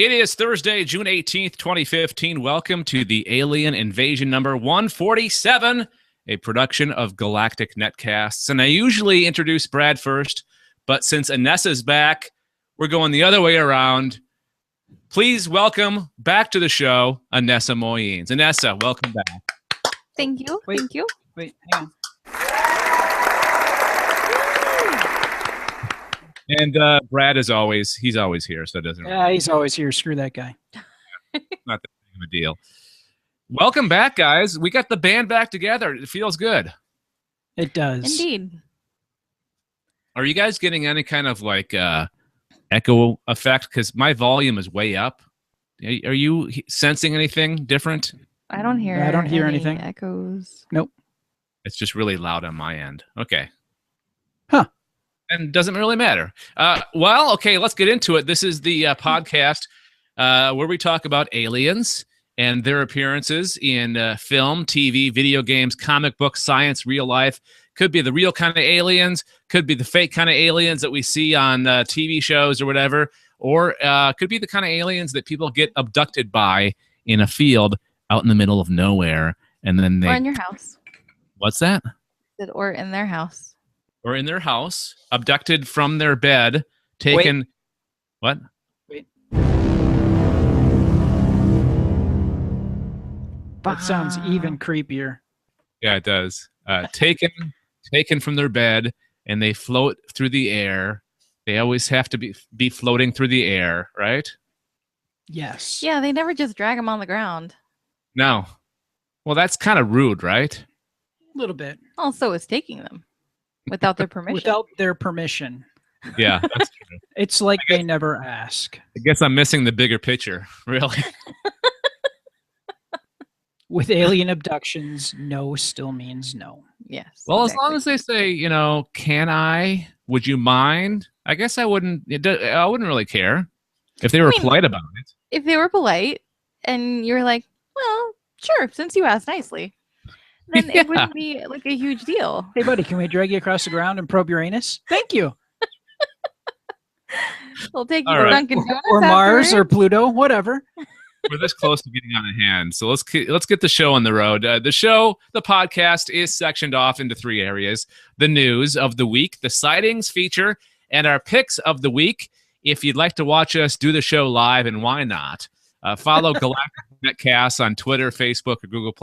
It is Thursday, June 18th, 2015. Welcome to the Alien Invasion number 147, a production of Galactic Netcasts. And I usually introduce Brad first, but since Anessa's back, we're going the other way around. Please welcome back to the show, Anessa Moyens. Anessa, welcome back. Thank you. Thank you. Wait, hang on. And Brad, as always, he's always here, so it doesn't Yeah, he's always here. Screw that guy. not that big of a deal. Welcome back, guys. We got the band back together. It feels good. It does. Indeed. Are you guys getting any kind of like echo effect? Because my volume is way up. Are you sensing anything different? I don't hear. I don't hear any anything. Echoes. Nope. It's just really loud on my end. Okay. Huh. And doesn't really matter. Well, okay, let's get into it. This is the podcast where we talk about aliens and their appearances in film, TV, video games, comic books, science, real life. Could be the real kind of aliens, could be the fake kind of aliens that we see on TV shows or whatever, or could be the kind of aliens that people get abducted by in a field out in the middle of nowhere, and then they... Or in your house. What's that? Or in their house. Or in their house, abducted from their bed, taken... Wait. What? Wait. Bah. That sounds even creepier. Yeah, it does. Taken from their bed, and they float through the air. They always have to be floating through the air, right? Yes. Yeah, they never just drag them on the ground. No. Well, that's kind of rude, right? A little bit. Also, it's taking them without their permission. Without their permission. Yeah, that's true. It's like they never ask. I guess I'm missing the bigger picture, really. With alien abductions, no still means no. Yes. Well, exactly. as long as they say, can I? Would you mind? I guess I wouldn't. I wouldn't really care if they were polite about it. If they were polite and you're like, well, sure, since you asked nicely, then Yeah. it wouldn't be like a huge deal. Hey, buddy, can we drag you across the ground and probe your anus? Thank you. We'll take you All to right. Dunkin' Donuts Or Mars or afterwards. Pluto, whatever. We're this close to getting on a hand, so let's get the show on the road. The podcast is sectioned off into three areas: the news of the week, the sightings feature, and our picks of the week. If you'd like to watch us do the show live, and why not, follow Galactic Netcasts on Twitter, Facebook, or Google+,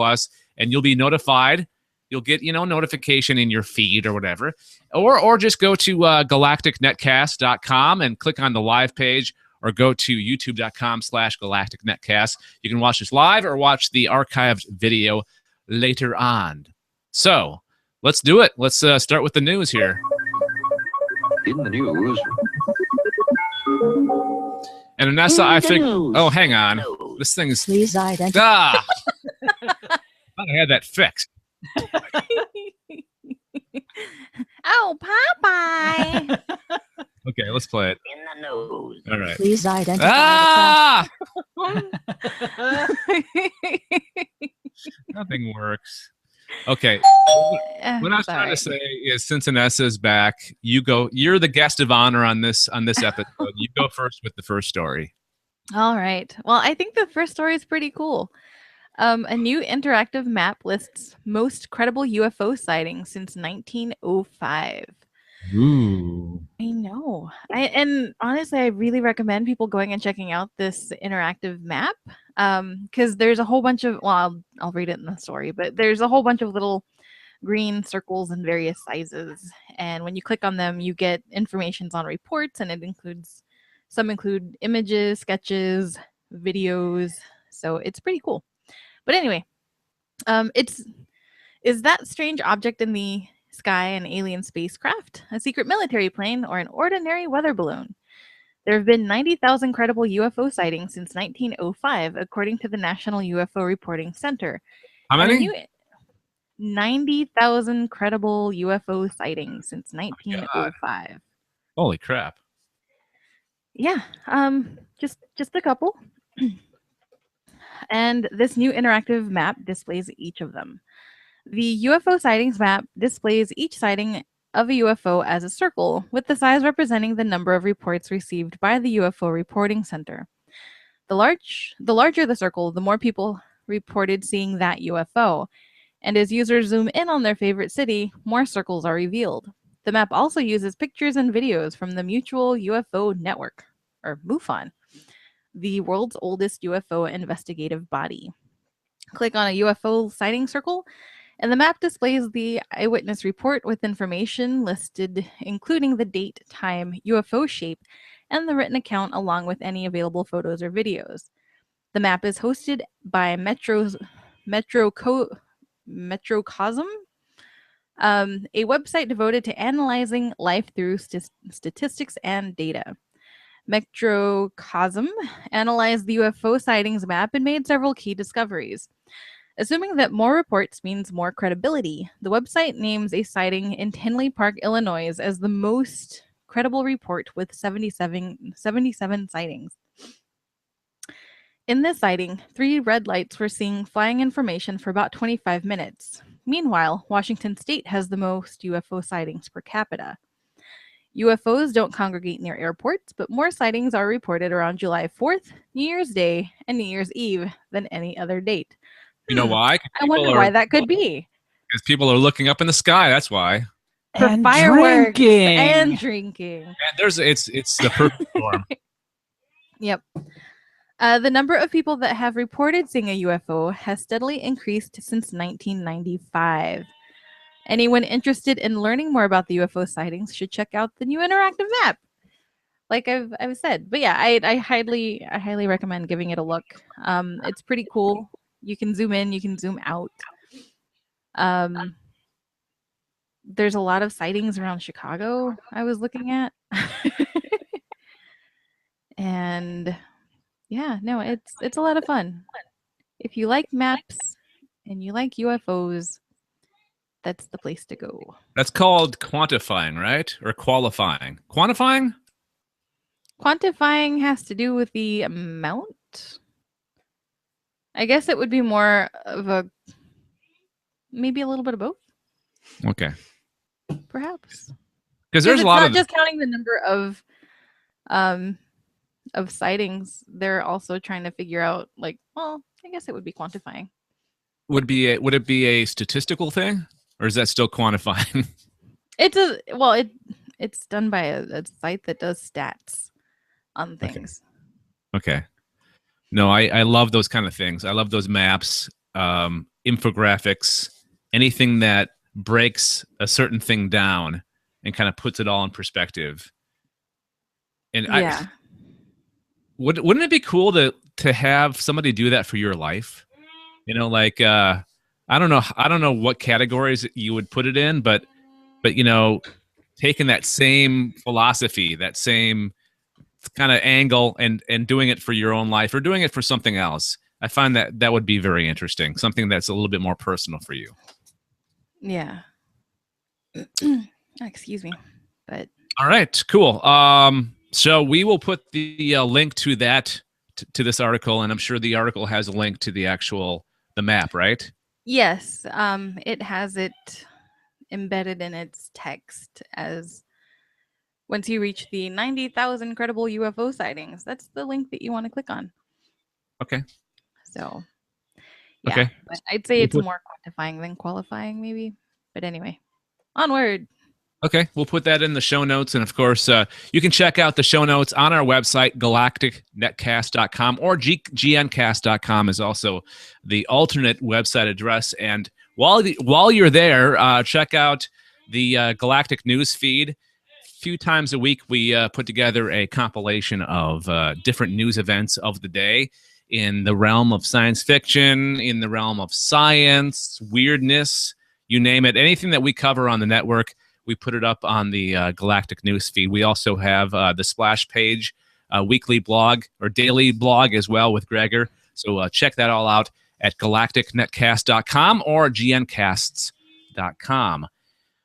and you'll be notified. You'll get notification in your feed or whatever, or just go to galacticnetcast.com and click on the live page, or go to youtube.com/galacticnetcast. You can watch us live or watch the archived video later on. So let's do it. Let's start with the news here. In the news. And Anessa, I think... Oh, hang on. This thing's... Please identify. Ah! I thought I had that fixed. Oh, Popeye. Okay, let's play it. In the news. All right. Please identify. Ah! Nothing works. Okay. What I was trying to say is, since Anessa's back, you're the guest of honor on this episode. You go first with the first story. All right. Well, I think the first story is pretty cool. A new interactive map lists most credible UFO sightings since 1905. Ooh. I know. And honestly, I really recommend people going and checking out this interactive map because there's a whole bunch of, well, I'll read it in the story, but there's a whole bunch of little green circles in various sizes. And when you click on them, you get information on reports, and some include images, sketches, videos. So it's pretty cool. But anyway, is that strange object in the sky an alien spacecraft, a secret military plane, or an ordinary weather balloon? There have been 90,000 credible UFO sightings since 1905, according to the National UFO Reporting Center. How many? 90,000 credible UFO sightings since 1905. Holy crap. Yeah, just a couple. And this new interactive map displays each of them. The UFO sightings map displays each sighting of a UFO as a circle, with the size representing the number of reports received by the UFO Reporting Center. The larger the circle, the more people reported seeing that UFO. And as users zoom in on their favorite city, more circles are revealed. The map also uses pictures and videos from the Mutual UFO Network, or MUFON, the world's oldest UFO investigative body. Click on a UFO sighting circle, and the map displays the eyewitness report with information listed, including the date, time, UFO shape, and the written account, along with any available photos or videos. The map is hosted by Metrocosm, a website devoted to analyzing life through statistics and data. Metrocosm analyzed the UFO sightings map and made several key discoveries. Assuming that more reports means more credibility, the website names a sighting in Tinley Park, Illinois as the most credible report with 77 sightings. In this sighting, 3 red lights were seen flying in formation for about 25 minutes. Meanwhile, Washington State has the most UFO sightings per capita. UFOs don't congregate near airports, but more sightings are reported around July 4th, New Year's Day, and New Year's Eve than any other date. You know why? I wonder why that could be. Because people are looking up in the sky. That's why. For And fireworks drinking. and drinking. And it's the perfect storm. Yep. The number of people that have reported seeing a UFO has steadily increased since 1995. Anyone interested in learning more about the UFO sightings should check out the new interactive map, like I've said. But yeah, I highly recommend giving it a look. It's pretty cool. You can zoom in, you can zoom out. There's a lot of sightings around Chicago I was looking at. And yeah, no, it's a lot of fun. If you like maps and you like UFOs, that's the place to go. That's called quantifying, right? Or qualifying. Quantifying? Quantifying has to do with the amount. I guess it would be more of maybe a little bit of both. Okay. Perhaps. Because there's a lot not of just counting the number of sightings. They're also trying to figure out, like, well, I guess it would be quantifying. would it be a statistical thing, or is that still quantifying? It's done by a site that does stats on things. Okay. No, I love those kind of things. I love those maps, infographics, anything that breaks a certain thing down and kind of puts it all in perspective. And Yeah. wouldn't it be cool to have somebody do that for your life? You know, like I don't know what categories you would put it in, but you know, taking that same philosophy, that same kind of angle, and doing it for your own life or doing it for something else. I find that would be very interesting. Something that's a little bit more personal for you. Yeah. Excuse me. But All right, cool. So we will put the link to that to this article, and I'm sure the article has a link to the map, right? yes, it has it embedded in its text as once you reach the 90,000 credible UFO sightings. That's the link that you want to click on. Okay. So, yeah. Okay. But I'd say it's more quantifying than qualifying, maybe. But anyway, onward. Okay, we'll put that in the show notes. And of course, you can check out the show notes on our website, galacticnetcast.com, or gncast.com is also the alternate website address. And while you're there, check out the Galactic news feed. A few times a week, we put together a compilation of different news events of the day in the realm of science fiction, in the realm of science, weirdness, you name it. Anything that we cover on the network, we put it up on the Galactic news feed. We also have the Splash page, weekly blog or daily blog as well with Gregor. So check that all out at galacticnetcast.com or gncasts.com.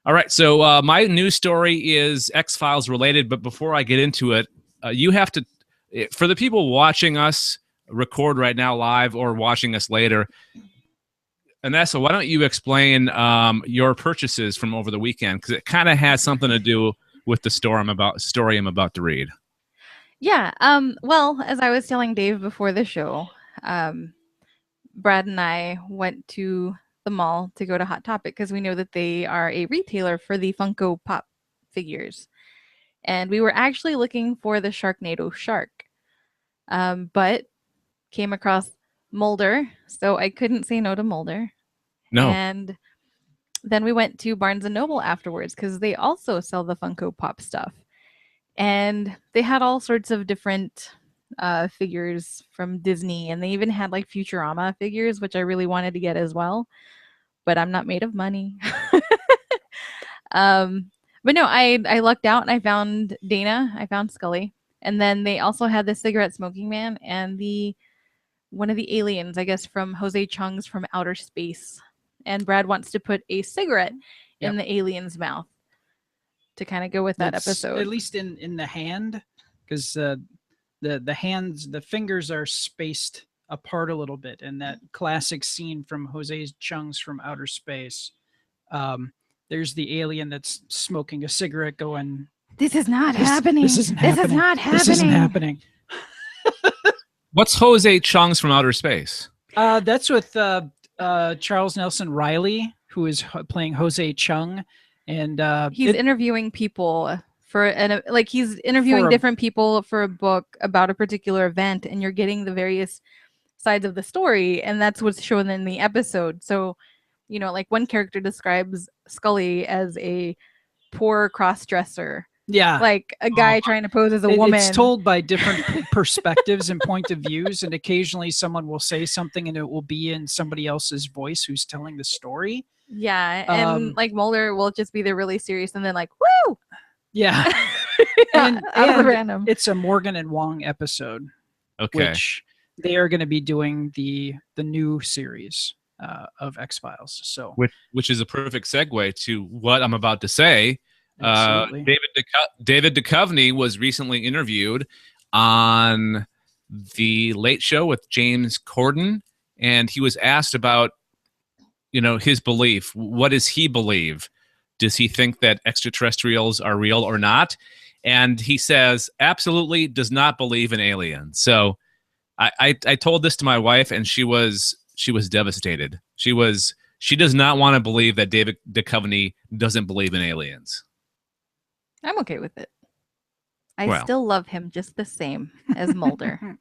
All right, so my news story is X-Files related, but before I get into it, you have to, for the people watching us record right now live or watching us later, Anessa, why don't you explain your purchases from over the weekend? Because it kind of has something to do with the story I'm about to read. Yeah. Well, as I was telling Dave before the show, Brad and I went to the mall to go to Hot Topic because we know that they are a retailer for the Funko Pop figures. And we were actually looking for the Sharknado shark, but came across Mulder, so I couldn't say no to Mulder. No. And then we went to Barnes and Noble afterwards because they also sell the Funko Pop stuff. And they had all sorts of different figures from Disney, and they even had like Futurama figures, which I really wanted to get as well, but I'm not made of money. But no, I lucked out and I found Dana, I found Scully, and then they also had the cigarette smoking man and one of the aliens, I guess, from Jose Chung's From Outer Space. And Brad wants to put a cigarette in the alien's mouth to kind of go with that episode. At least in the hand, because the fingers are spaced apart a little bit. And that classic scene from Jose Chung's From Outer Space, there's the alien that's smoking a cigarette going, this is not happening. This isn't happening. This is not happening. This isn't happening. What's Jose Chung's From Outer Space? That's with Charles Nelson Riley, who is playing Jose Chung. And he's interviewing people he's interviewing different people for a book about a particular event, and you're getting the various sides of the story, and that's what's shown in the episode. So, you know, like one character describes Scully as a poor cross-dresser. Yeah. Like a guy trying to pose as a woman. It's told by different perspectives and point of views, and occasionally someone will say something and it will be in somebody else's voice who's telling the story. Yeah, and like Mulder will just be there really serious and then like, woo! Yeah. and random. It's a Morgan and Wong episode. Okay. Which they are going to be doing the new series of X-Files. So which is a perfect segue to what I'm about to say. Absolutely. David Duchovny was recently interviewed on the Late Show with James Corden, and he was asked about, you know, his belief. What does he believe? Does he think that extraterrestrials are real or not? And he says absolutely does not believe in aliens. So I told this to my wife, and she was devastated. She does not want to believe that David Duchovny doesn't believe in aliens. I'm okay with it. I still love him just the same as Mulder.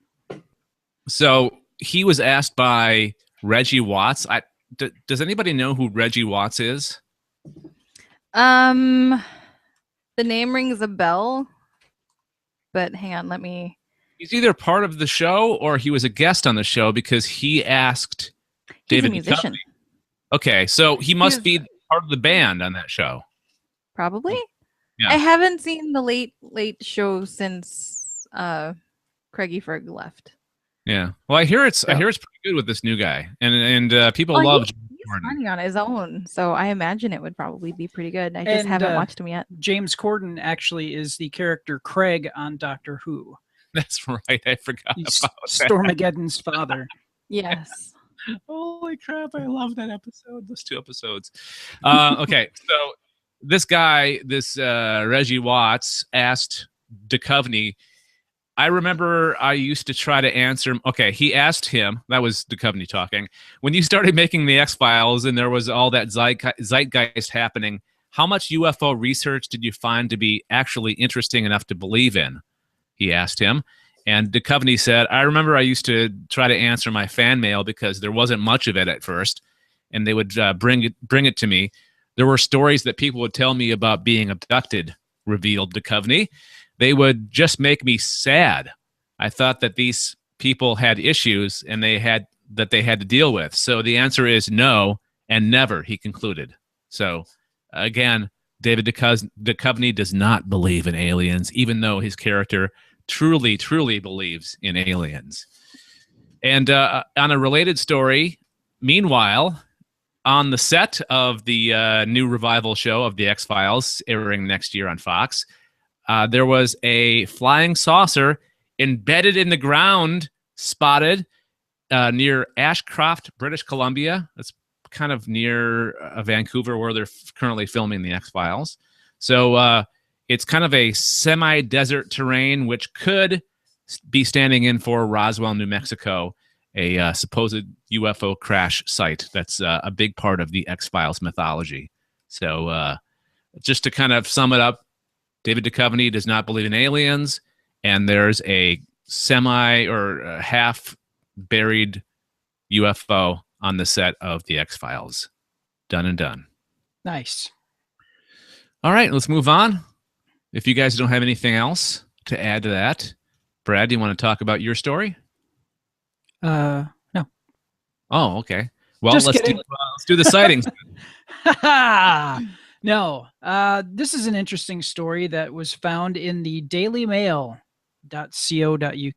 So he was asked by Reggie Watts. Does anybody know who Reggie Watts is? The name rings a bell, but hang on, let me. He's either part of the show or he was a guest on the show because he asked David He's a musician. Duchovny. Okay, so he must be part of the band on that show. Probably. Yeah. I haven't seen the late show since Craigie Ferg left. Yeah. Well, I hear it's pretty good with this new guy, and people love. He's funny on his own, so I imagine it would probably be pretty good. I just haven't watched him yet. James Corden actually is the character Craig on Doctor Who. That's right. I forgot He's about that. Stormageddon's father. Yes. Holy crap! I love that episode. Those 2 episodes. Okay, so this guy, Reggie Watts, asked Duchovny. I remember I used to try to answer. Okay, he asked him. That was Duchovny talking. When you started making the X-Files and there was all that zeitgeist happening, how much UFO research did you find to be actually interesting enough to believe in? He asked him. And Duchovny said, I remember I used to try to answer my fan mail because there wasn't much of it at first, and they would bring it to me. There were stories that people would tell me about being abducted, revealed Duchovny. They would just make me sad. I thought that these people had issues and they had to deal with. So the answer is no and never, he concluded. So again, David Duchovny does not believe in aliens, even though his character truly, truly believes in aliens. And on a related story, meanwhile, on the set of the new revival show of The X-Files airing next year on Fox, there was a flying saucer embedded in the ground, spotted near Ashcroft, British Columbia. That's kind of near Vancouver, where they're currently filming The X-Files. So it's kind of a semi-desert terrain, which could be standing in for Roswell, New Mexico, a supposed UFO crash site that's a big part of the X-Files mythology. So just to kind of sum it up, David Duchovny does not believe in aliens, and there's a semi or half buried UFO on the set of the X-Files. Done and done. Nice. All right, let's move on. If you guys don't have anything else to add to that, Brad, do you want to talk about your story? No. Oh, okay. Well, Just let's do the sightings. No. This is an interesting story that was found in the dailymail.co.uk.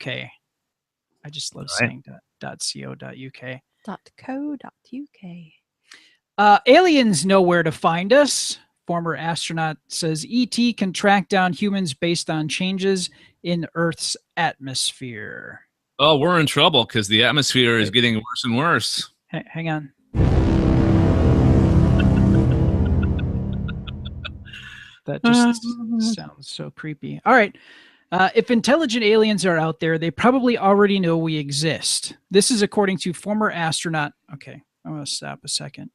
I just love saying .co.uk. .co.uk. Aliens know where to find us. Former astronaut says ET can track down humans based on changes in Earth's atmosphere. Oh, we're in trouble because the atmosphere is getting worse and worse. Hang on. That just sounds so creepy. All right. If intelligent aliens are out there, they probably already know we exist. This is according to former astronaut. Okay, I'm going to stop a second.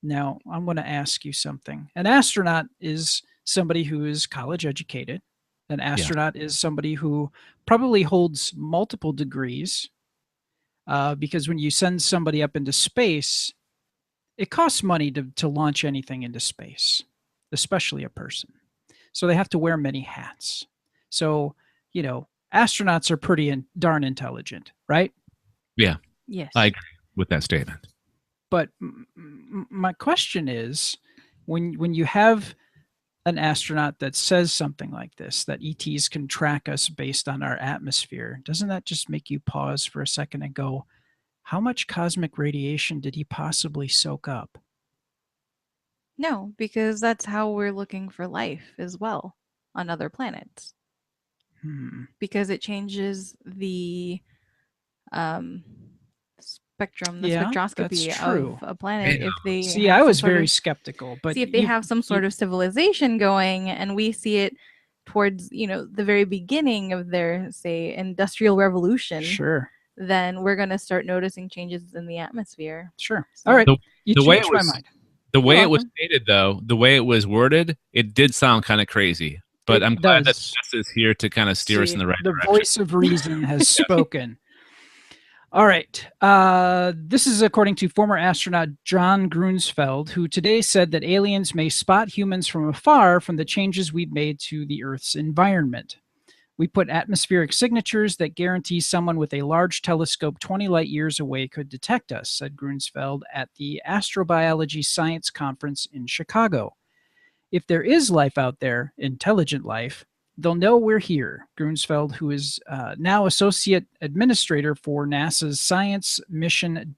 Now, I'm going to ask you something. An astronaut is somebody who is college educated. An astronaut is somebody who probably holds multiple degrees, because when you send somebody up into space, it costs money to launch anything into space, especially a person. So they have to wear many hats. So, astronauts are pretty darn intelligent, right? Yeah. Yes. I agree with that statement. But my question is, when you have an astronaut that says something like this, that ETs can track us based on our atmosphere, doesn't that just make you pause for a second and go, how much cosmic radiation did he possibly soak up? No, because that's how we're looking for life as well on other planets. Because it changes the spectrum, the spectroscopy of a planet. Yeah. If they See, have I was some sort very of, skeptical, but see if they have some sort of civilization going, and we see it towards the very beginning of their, say, industrial revolution. Sure. Then we're going to start noticing changes in the atmosphere. Sure. So, All right. You the way changed it my was, mind. the way it was welcome. stated, though, the way it was worded, it did sound kind of crazy. But It I'm glad that does. Jess is here to kind of steer us in the right The direction. voice of reason has spoken. All right. This is according to former astronaut John Grunsfeld, who today said that aliens may spot humans from afar from the changes we've made to the Earth's environment. We put atmospheric signatures that guarantee someone with a large telescope 20 light years away could detect us, said Grunsfeld at the Astrobiology Science Conference in Chicago. If there is life out there, intelligent life, they'll know we're here. Grunsfeld, who is now Associate Administrator for NASA's Science Mission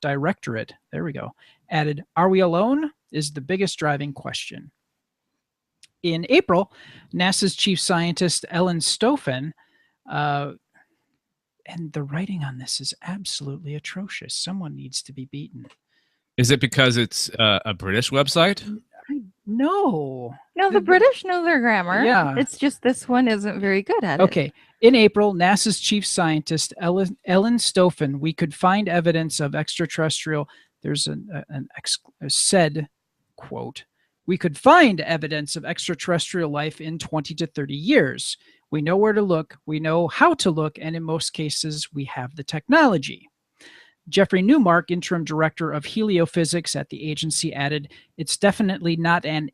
Directorate, there we go, added, "Are we alone? Is the biggest driving question." In April, NASA's chief scientist, Ellen Stoffen, and the writing on this is absolutely atrocious. Someone needs to be beaten. Is it because it's a British website? No. No, the British know their grammar. Yeah. It's just this one isn't very good at it. Okay. In April, NASA's chief scientist, Ellen Stoffen, we could find evidence of extraterrestrial. There's a said quote, "We could find evidence of extraterrestrial life in 20 to 30 years. We know where to look, we know how to look, and in most cases, we have the technology." Jeffrey Newmark, interim director of heliophysics at the agency, added, "It's definitely not an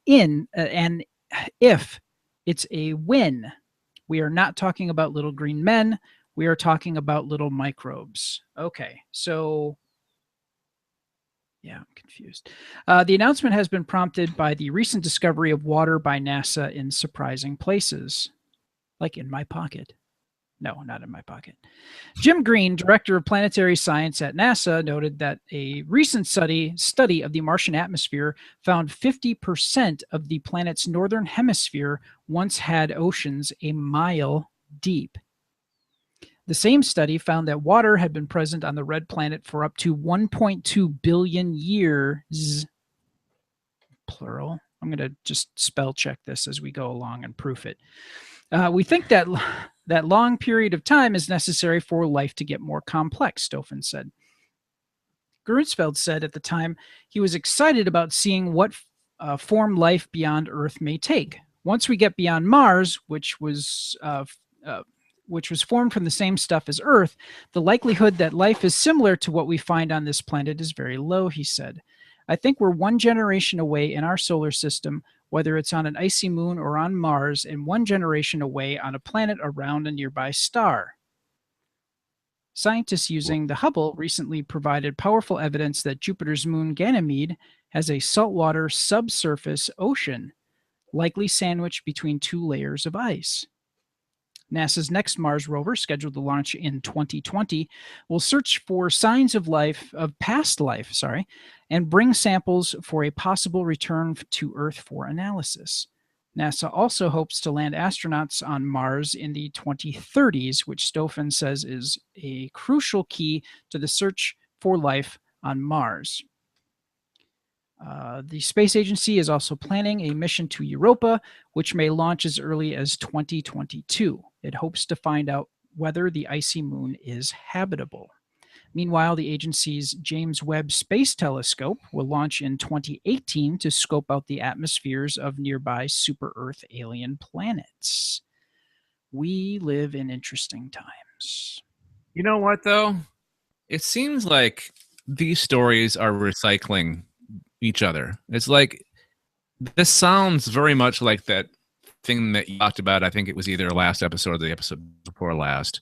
if, it's a when. We are not talking about little green men. We are talking about little microbes." Okay, so yeah, I'm confused. The announcement has been prompted by the recent discovery of water by NASA in surprising places, like in my pocket. No, not in my pocket. Jim Green, director of planetary science at NASA, noted that a recent study of the Martian atmosphere found 50% of the planet's northern hemisphere once had oceans a mile deep. The same study found that water had been present on the red planet for up to 1.2 billion years, plural. I'm going to just spell check this as we go along and proof it. We think that that long period of time is necessary for life to get more complex, Stoffen said. Grunsfeld said at the time he was excited about seeing what form life beyond Earth may take. Once we get beyond Mars, which was formed from the same stuff as Earth, the likelihood that life is similar to what we find on this planet is very low, he said. I think we're one generation away in our solar system, whether it's on an icy moon or on Mars, and one generation away on a planet around a nearby star. Scientists using the Hubble recently provided powerful evidence that Jupiter's moon Ganymede has a saltwater subsurface ocean, likely sandwiched between two layers of ice. NASA's next Mars rover, scheduled to launch in 2020, will search for signs of past life, and bring samples for a possible return to Earth for analysis. NASA also hopes to land astronauts on Mars in the 2030s, which Stoffen says is a crucial key to the search for life on Mars. The space agency is also planning a mission to Europa, which may launch as early as 2022. It hopes to find out whether the icy moon is habitable. Meanwhile, the agency's James Webb Space Telescope will launch in 2018 to scope out the atmospheres of nearby super-Earth alien planets. We live in interesting times. You know what, though? It seems like these stories are recycling each other. It's like, this sounds very much like that thing that you talked about. I think it was either last episode or the episode before last.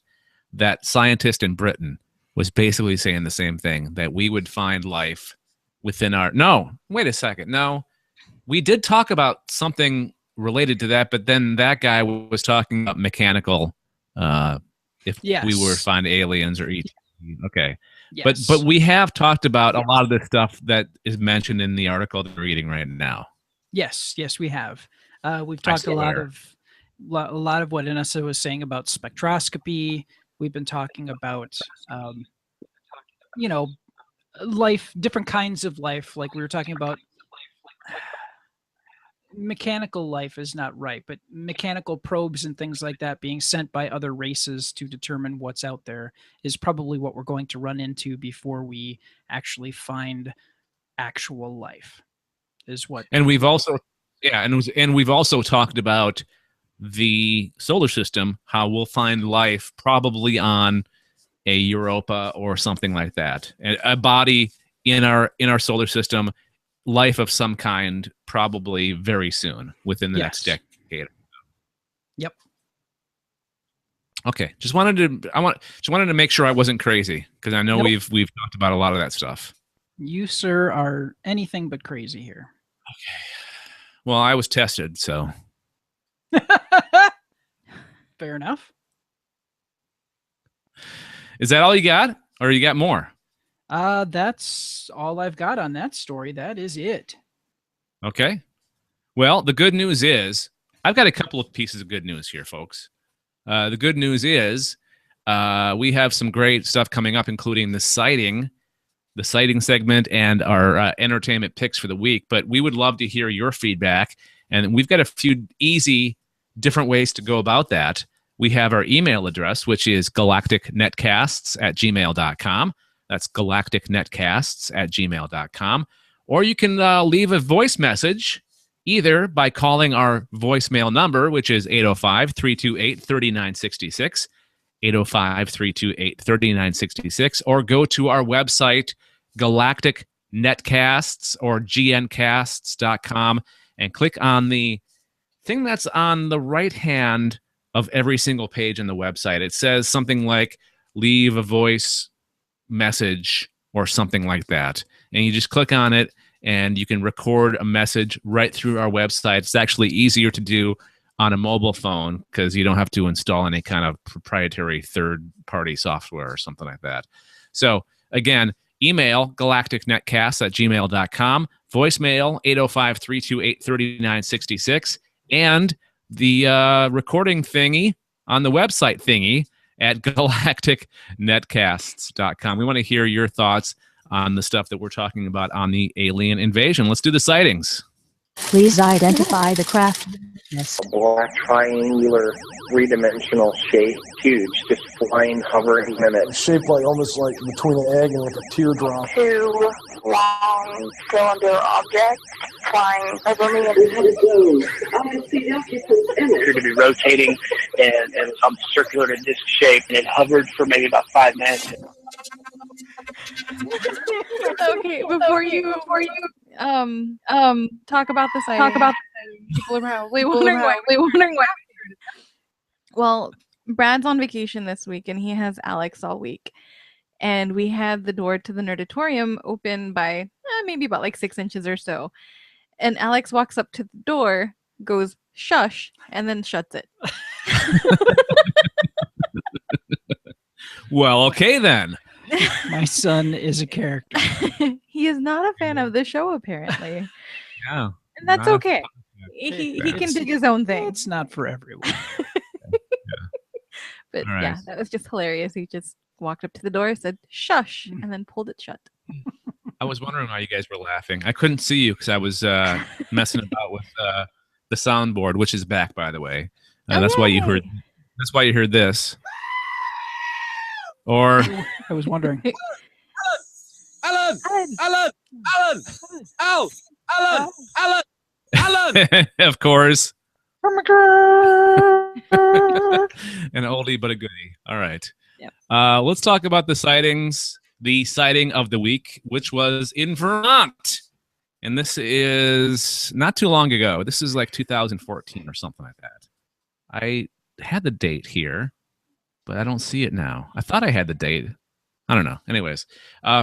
That scientist in Britain was basically saying the same thing, that we would find life within our... No, wait a second. No, we did talk about something related to that, but then that guy was talking about mechanical, if we were to find aliens or ET. Okay. Yes. But we have talked about a lot of the stuff that is mentioned in the article that we're reading right now. Yes, we have. We've talked a lot of what Inessa was saying about spectroscopy. We've been talking about, life, different kinds of life. Like we were talking about, mechanical life is not right, but mechanical probes and things like that being sent by other races to determine what's out there is probably what we're going to run into before we actually find actual life. Is what. And we've also, and we've also talked about the solar system, how we'll find life probably on a Europa or something like that, a body in our solar system, life of some kind, probably very soon, within the next decade. Yep. Okay, just wanted to make sure I wasn't crazy, because I know we've talked about a lot of that stuff. You, sir, are anything but crazy here. Okay. Well, I was tested, so. Fair enough. Is that all you got, or you got more? That's all I've got on that story. That is it. Okay. Well, the good news is, I've got a couple of pieces of good news here, folks. The good news is we have some great stuff coming up, including the sighting segment and our entertainment picks for the week. But we would love to hear your feedback, and we've got a few easy, different ways to go about that. We have our email address, which is galacticnetcasts@gmail.com. That's galacticnetcasts@gmail.com. Or you can leave a voice message, either by calling our voicemail number, which is 805-328-3966, 805-328-3966, or go to our website, Galactic Netcasts or gncasts.com, and click on the thing that's on the right hand of every single page in the website. It says something like leave a voice message or something like that. And you just click on it and you can record a message right through our website. It's actually easier to do on a mobile phone because you don't have to install any kind of proprietary third-party software or something like that. So again, email galacticnetcasts@gmail.com, voicemail 805-328-3966, and the recording thingy on the website thingy at galacticnetcasts.com. We want to hear your thoughts on the stuff that we're talking about on the alien invasion. Let's do the sightings. Please identify the craft. Yes. A black triangular three-dimensional shape, huge, just flying, hovering in it. Shaped like almost like between an egg and like a teardrop. Two long cylinder objects flying over me. It appeared to be rotating and circular in disc shape, and it hovered for maybe about 5 minutes. Okay, before you talk about the sighting, people are probably wondering why. Well, Brad's on vacation this week, and he has Alex all week. And we had the door to the Nerdatorium open by maybe about like 6 inches or so. And Alex walks up to the door, goes, "Shush," and then shuts it. Well, okay then. My son is a character. He is not a fan of the show, apparently. Yeah. And that's Not a okay. He can dig his own thing. It's not for everyone. But All right. yeah, that was just hilarious. He just walked up to the door, said "shush," and then pulled it shut. I was wondering why you guys were laughing. I couldn't see you because I was messing about with the soundboard, which is back, by the way. That's why you heard. That's why you heard this. Or I was wondering. Alan! Al! Alan! of course. An oldie but a goodie. All right. Yep. Let's talk about the sightings. The sighting of the week, which was in Vermont. And this is not too long ago. This is like 2014 or something like that. I had the date here, but I don't see it now. I thought I had the date. I don't know. Anyways,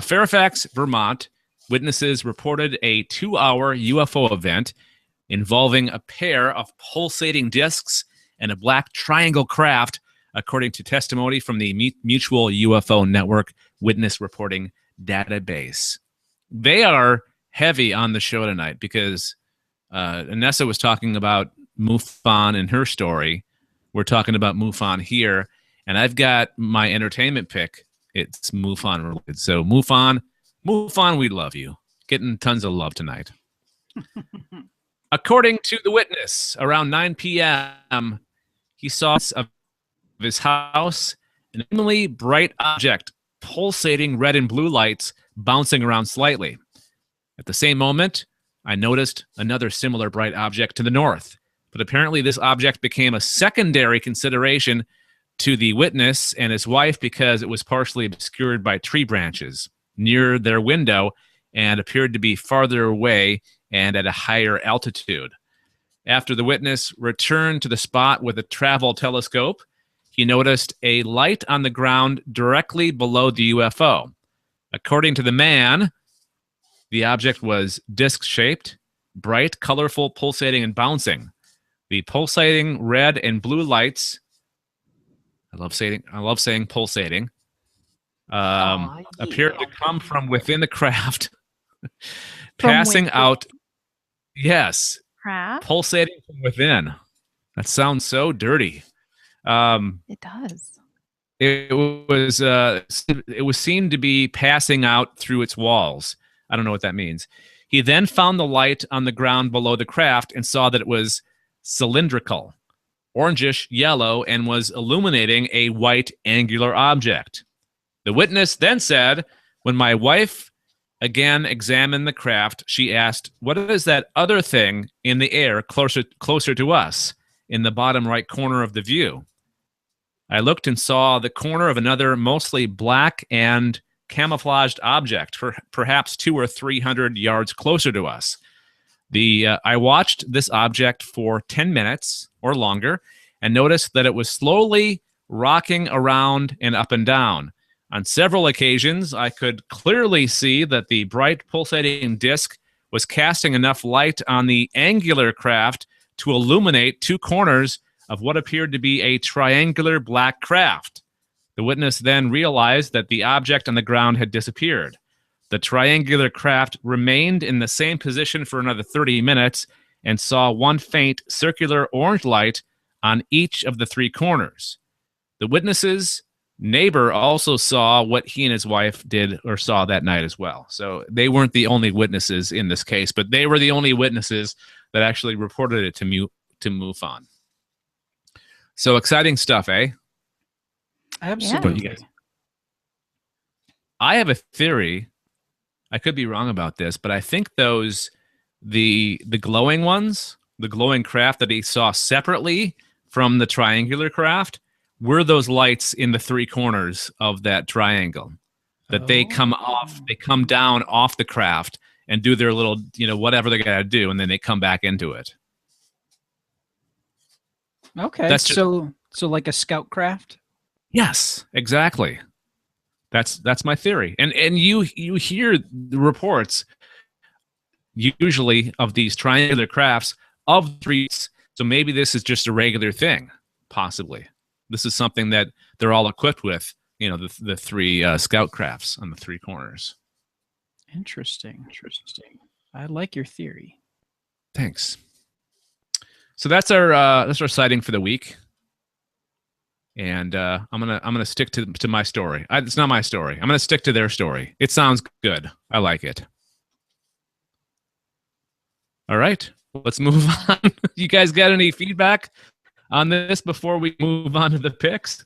Fairfax, Vermont. Witnesses reported a 2-hour UFO event involving a pair of pulsating discs and a black triangle craft, according to testimony from the Mutual UFO Network Witness Reporting Database. They are heavy on the show tonight because Anessa was talking about MUFON in her story. We're talking about MUFON here, and I've got my entertainment pick. It's MUFON related. So MUFON, we love you. Getting tons of love tonight. According to the witness, around 9 p.m., he saw of his house an extremely bright object, pulsating red and blue lights, bouncing around slightly. At the same moment, I noticed another similar bright object to the north. But apparently this object became a secondary consideration to the witness and his wife because it was partially obscured by tree branches near their window and appeared to be farther away and at a higher altitude. After the witness returned to the spot with a travel telescope, he noticed a light on the ground directly below the UFO. According to the man, the object was disc-shaped, bright, colorful, pulsating, and bouncing. The pulsating red and blue lights, I love saying pulsating, appeared to come from within the craft, passing out. Yes. Craft? Pulsating from within. That sounds so dirty. It does. It was seen to be passing out through its walls. I don't know what that means. He then found the light on the ground below the craft and saw that it was cylindrical, orangish yellow, and was illuminating a white angular object. The witness then said, when my wife again examined the craft, she asked, "What is that other thing in the air closer to us in the bottom right corner of the view?" I looked and saw the corner of another mostly black and camouflaged object, perhaps 200 or 300 yards closer to us. I watched this object for 10 minutes or longer and noticed that it was slowly rocking around and up and down. On several occasions, I could clearly see that the bright pulsating disc was casting enough light on the angular craft to illuminate two corners of what appeared to be a triangular black craft. The witness then realized that the object on the ground had disappeared. The triangular craft remained in the same position for another 30 minutes and saw one faint circular orange light on each of the three corners. The witness's neighbor also saw what he and his wife did or saw that night as well. So they weren't the only witnesses in this case, but they were the only witnesses that actually reported it to MUFON. So exciting stuff, eh? Absolutely. I have a theory. I could be wrong about this, but I think the glowing ones, the glowing craft that he saw separately from the triangular craft, were those lights in the three corners of that triangle. That they come down off the craft and do their little, whatever they gotta do, and then they come back into it. Okay. That's so like a scout craft? Yes, exactly. That's my theory. And you hear the reports usually of these triangular crafts of streets. So maybe this is just a regular thing, possibly. This is something that they're all equipped with, the three scout crafts on the three corners. Interesting. I like your theory. Thanks. So that's our sighting for the week. And I'm gonna stick to my story. It's not my story. I'm gonna stick to their story. It sounds good. I like it. All right, let's move on. You guys got any feedback on this before we move on to the picks?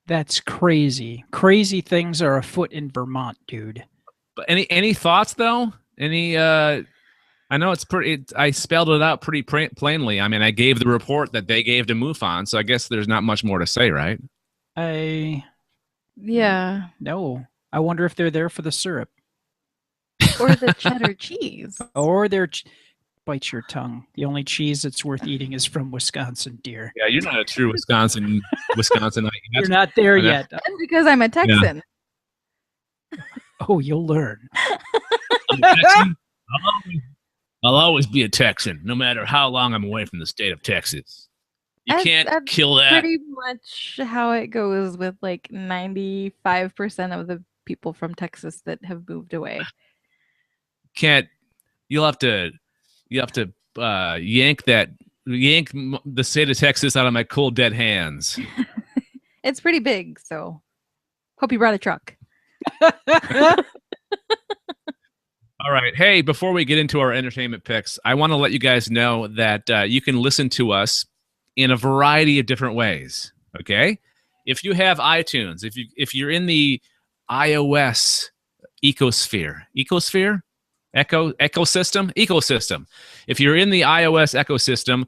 That's crazy. Crazy things are afoot in Vermont, dude. But any thoughts though? Any? I know it's pretty. I spelled it out pretty plainly. I mean, I gave the report that they gave to MUFON, so I guess there's not much more to say, right? Yeah. No. I wonder if they're there for the syrup. Or the cheddar cheese. Or they're... Bite your tongue. The only cheese that's worth eating is from Wisconsin, dear. Yeah, you're not a true Wisconsinite yet. You're not there yet. That's because I'm a Texan. Yeah. Oh, you'll learn. I'll always be a Texan, no matter how long I'm away from the state of Texas. You can't kill that. Pretty much how it goes with like 95% of the people from Texas that have moved away. You'll have to yank the state of Texas out of my cold dead hands. It's pretty big, so hope you brought a truck. All right. Hey, before we get into our entertainment picks, I want to let you guys know that you can listen to us in a variety of different ways. Okay? If you have iTunes, if you're in the iOS ecosystem. If you're in the iOS ecosystem,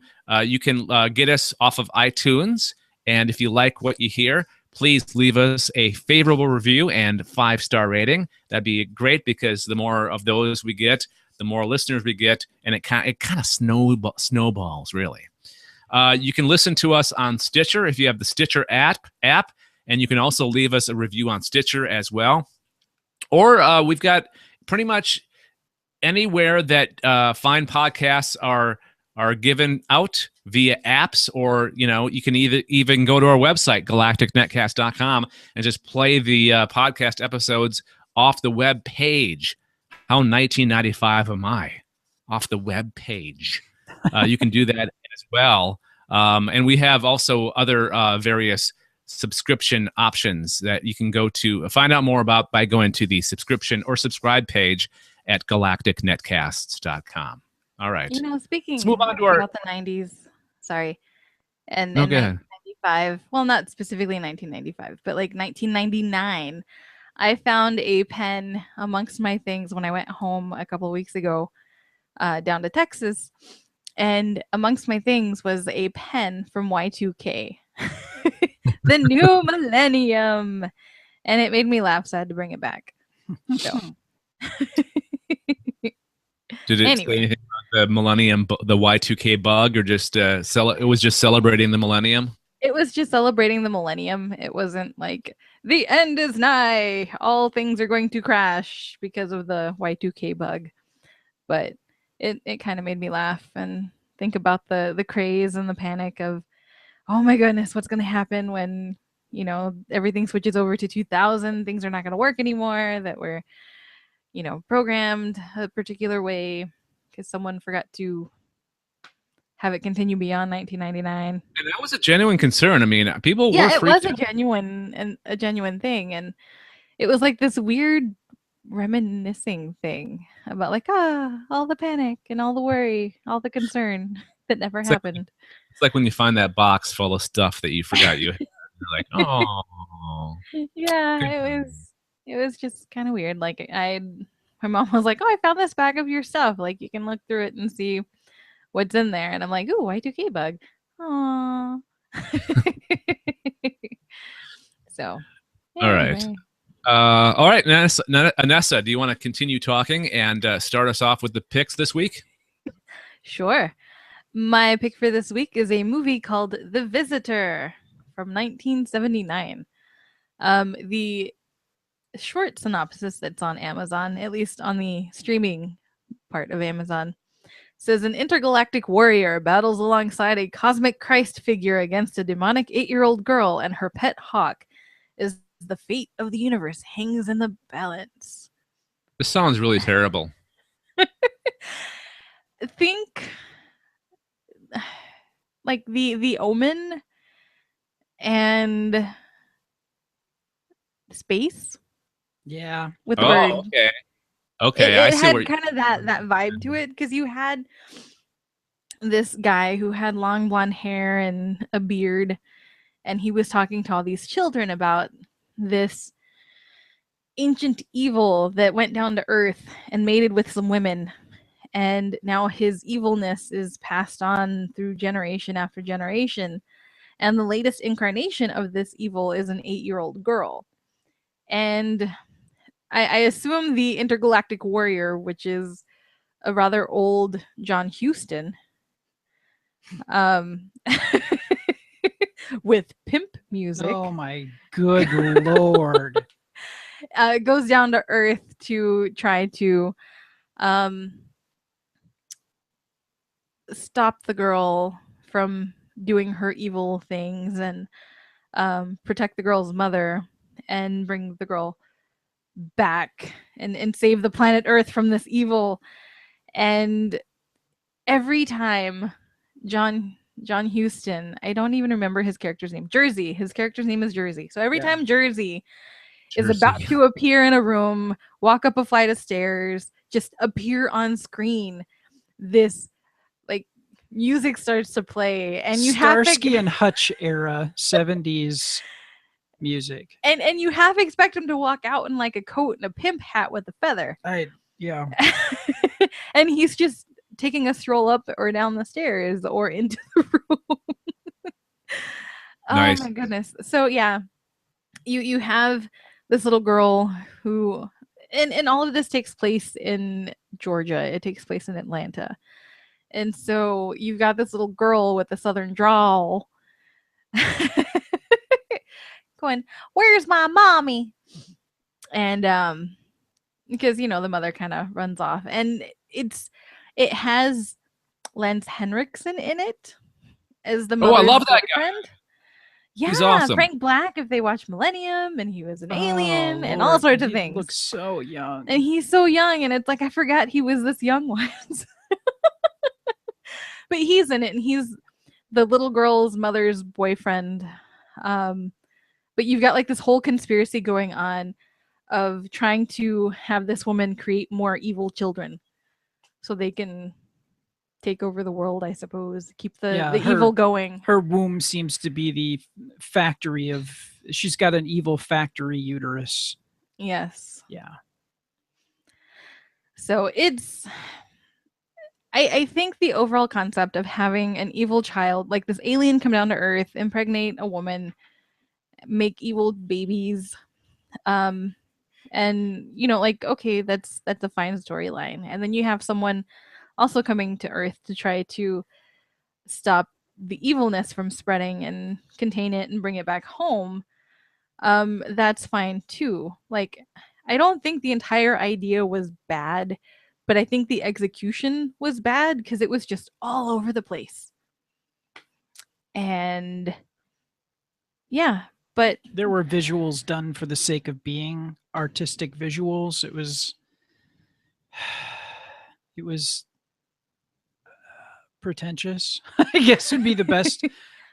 you can get us off of iTunes. And if you like what you hear, please leave us a favorable review and 5-star rating. That'd be great because the more of those we get, the more listeners we get, and it kind of snowballs, really. You can listen to us on Stitcher if you have the Stitcher app, and you can also leave us a review on Stitcher as well. Or we've got pretty much anywhere that fine podcasts are given out via apps, or you can even go to our website, galacticnetcast.com, and just play the podcast episodes off the web page. How 1995 am I? Off the web page. You can do that as well. And we have also other various subscription options that you can go to find out more about by going to the subscription or subscribe page at galacticnetcasts.com. All right. Speaking Let's move on to about the 90s, sorry, and 1995, well, not specifically 1995, but like 1999, I found a pen amongst my things when I went home a couple of weeks ago down to Texas, and amongst my things was a pen from Y2K, the new millennium, and it made me laugh, so I had to bring it back. So. Did it say anything about the millennium, the Y2K bug, or just it was just celebrating the millennium? It was just celebrating the millennium. It wasn't like the end is nigh, all things are going to crash because of the Y2K bug. But it kind of made me laugh and think about the craze and the panic of, oh my goodness, what's going to happen when everything switches over to 2000? Things are not going to work anymore. That we're programmed a particular way because someone forgot to have it continue beyond 1999. And that was a genuine concern. I mean, people were freaked out. It was a genuine thing, and it was like this weird reminiscing thing about like all the panic and all the worry, all the concern. that never It's like- happened. It's like when you find that box full of stuff that you forgot you had. You're like, oh. Yeah, Good it was just kind of weird. Like my mom was like, "Oh, I found this bag of your stuff. Like you can look through it and see what's in there." And I'm like, "Ooh, Y2K bug." Aww. So, All right. anyway. All right, Anessa, do you want to continue talking and start us off with the picks this week? Sure. My pick for this week is a movie called The Visitor from 1979. The short synopsis that's on Amazon, at least on the streaming part of Amazon, says an intergalactic warrior battles alongside a cosmic Christ figure against a demonic 8-year-old girl and her pet hawk as the fate of the universe hangs in the balance. This sounds really terrible. Think like the Omen and space Yeah. with the bird. Okay. Okay, I It see had where kind of that vibe to it because you had this guy who had long blonde hair and a beard, and he was talking to all these children about this ancient evil that went down to Earth and mated with some women. And now his evilness is passed on through generation after generation. And the latest incarnation of this evil is an 8-year-old girl. And I assume the intergalactic warrior, which is a rather old John Huston, with pimp music. Oh my good lord. Goes down to Earth to try to stop the girl from doing her evil things and protect the girl's mother and bring the girl back and save the planet Earth from this evil. And every time John Huston, I don't even remember his character's name. Jersey. His character's name is Jersey. So every time Jersey is about to appear in a room, walk up a flight of stairs, just appear on screen, this like music starts to play, and you Starsky have to and Hutch era 70s music. and you half expect him to walk out in like a coat and a pimp hat with a feather. Yeah. And he's just taking a stroll up or down the stairs or into the room. Nice. Oh my goodness. So yeah, you have this little girl who and all of this takes place in Georgia. It takes place in Atlanta. And so you've got this little girl with a southern drawl going, "Where's my mommy?" And because the mother kind of runs off, and it has Lance Henriksen in it as the mother's I love that guy. boyfriend. Yeah, He's awesome. Frank Black, if they watch Millennium, and he was an alien and Lord, all sorts of he things. looks so young. And he's so young, and it's like I forgot he was this young once. But he's in it, and he's the little girl's mother's boyfriend. But you've got like this whole conspiracy going on of trying to have this woman create more evil children so they can take over the world, I suppose, keep the evil going. Her womb seems to be the factory of, she's got an evil factory uterus. Yes. Yeah. So it's, I think the overall concept of having an evil child, like this alien come down to Earth, impregnate a woman, make evil babies, and like, okay, that's a fine storyline. And then you have someone also coming to Earth to try to stop the evilness from spreading and contain it and bring it back home. That's fine too. Like, I don't think the entire idea was bad, but I think the execution was bad because it was just all over the place. And yeah, but there were visuals done for the sake of being artistic visuals. It was pretentious, I guess would be the best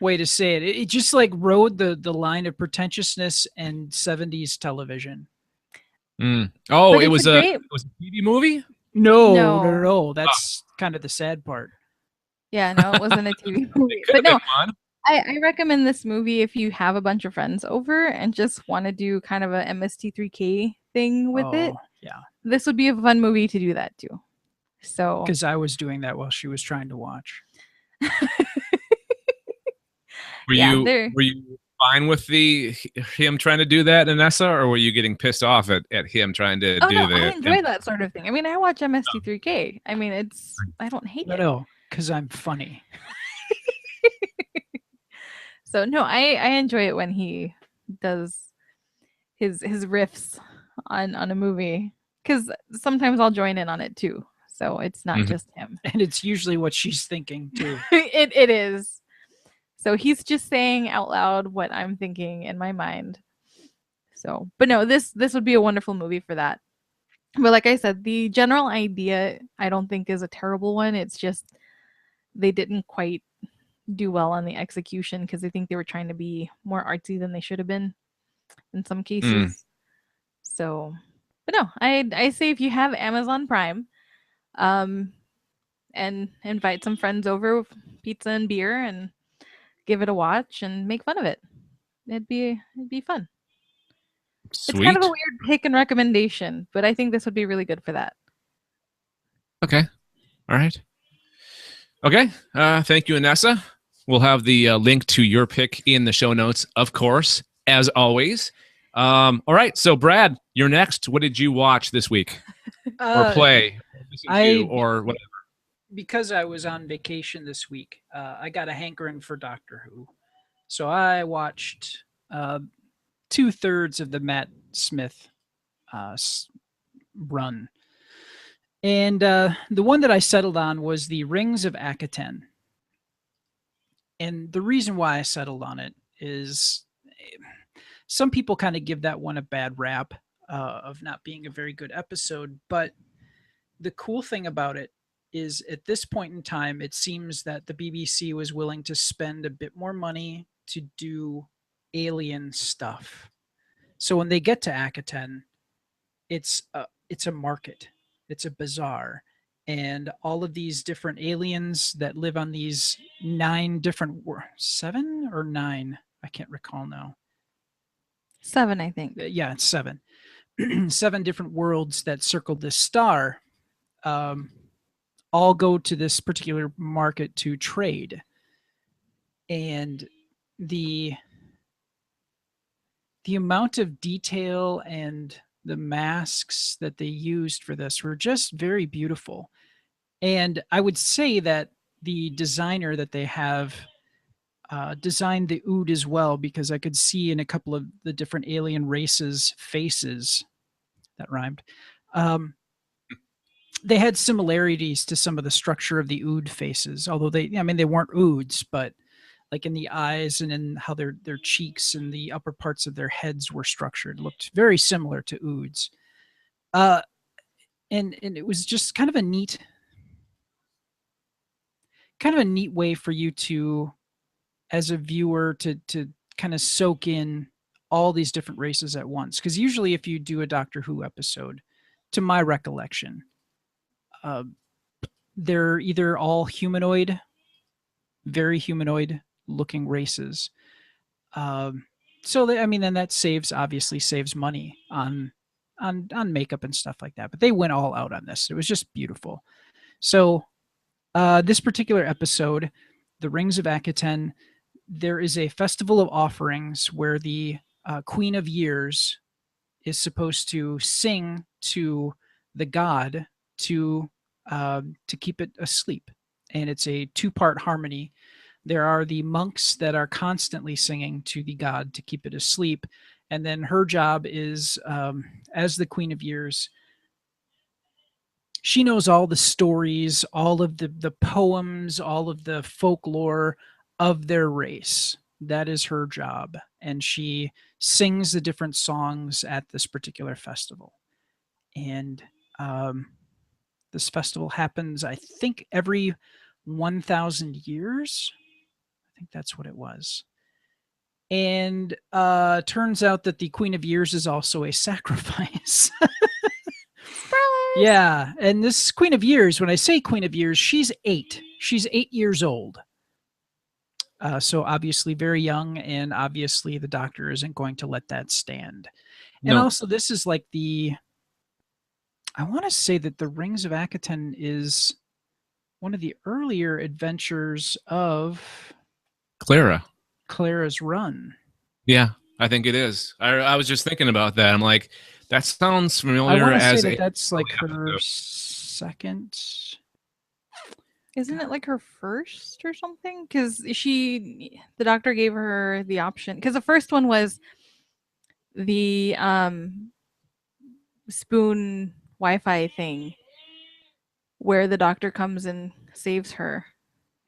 way to say it. It just like rode the line of pretentiousness and 70s television. Oh, it was a TV movie? No. That's kind of the sad part. Yeah, no, it wasn't a TV movie. It could But have no, been fun. I recommend this movie if you have a bunch of friends over and just want to do kind of a MST3K thing with it. Yeah, This would be a fun movie to do that too. So because I was doing that while she was trying to watch. Were yeah, you fine with him trying to do that, Anessa, or were you getting pissed off at him trying to Oh do no, the? I enjoy that sort of thing. I mean, I watch MST3K. I mean, I don't hate it. No, because I'm funny. So no, I enjoy it when he does his riffs on a movie, because sometimes I'll join in on it too. So it's not just him. And it's usually what she's thinking too. It is. So he's just saying out loud what I'm thinking in my mind. So, but no, this would be a wonderful movie for that. But like I said, the general idea I don't think is a terrible one. It's just they didn't quite do well on the execution because I think they were trying to be more artsy than they should have been in some cases. So, but no, I say if you have Amazon Prime, and invite some friends over with pizza and beer and give it a watch and make fun of it. It'd be fun. Sweet. It's kind of a weird pick and recommendation, but I think this would be really good for that. Okay. All right. Okay. Thank you, Anessa. We'll have the link to your pick in the show notes, of course, as always. All right. So, Brad, you're next. What did you watch this week, or play, or listen to, or whatever? Because I was on vacation this week, I got a hankering for Doctor Who. So I watched 2/3 of the Matt Smith run. And the one that I settled on was the Rings of Akhaten. And the reason why I settled on it is some people kind of give that one a bad rap of not being a very good episode. But the cool thing about it is at this point in time, it seems that the BBC was willing to spend a bit more money to do alien stuff. So when they get to Akhaten, it's a market, it's a bazaar, and all of these different aliens that live on these 7 or 9, I can't recall now. 7, I think. Yeah, it's 7. 7 different worlds that circle this star. All go to this particular market to trade. And the amount of detail and the masks that they used for this were just very beautiful. And I would say that the designer that they have designed the Ood as well, because I could see in a couple of the different alien races' faces, that rhymed, they had similarities to some of the structure of the Ood faces, although they weren't Oods, but like in the eyes and in how their cheeks and the upper parts of their heads were structured, looked very similar to Oods. And it was just kind of a neat way for you to, as a viewer, to kind of soak in all these different races at once. Because usually if you do a Doctor Who episode, to my recollection, they're either all humanoid, very humanoid looking races. So then that obviously saves money on makeup and stuff like that. But they went all out on this. It was just beautiful. So this particular episode, The Rings of Akhaten, there is a festival of offerings where the Queen of Years is supposed to sing to the god to keep it asleep. And it's a 2-part harmony. There are the monks that are constantly singing to the god to keep it asleep. And then her job is, as the Queen of Years, she knows all the stories, all of the poems, all of the folklore of their race. That is her job. And she sings the different songs at this particular festival. And this festival happens, I think, every 1,000 years. I think that's what it was. And turns out that the Queen of Years is also a sacrifice. Yeah, and this is Queen of Years. When I say Queen of Years, she's 8. She's 8 years old. So obviously very young, and obviously the Doctor isn't going to let that stand. And No. also, this is like I want to say that the Rings of Akhaten is one of the earlier adventures of Clara's run. Yeah, I think it is. I was just thinking about that. I'm like, that sounds I familiar want to as say that's like her episode. second. Isn't it like her first or something? Because the Doctor gave her the option. Because the first one was the spoon Wi-Fi thing, where the Doctor comes and saves her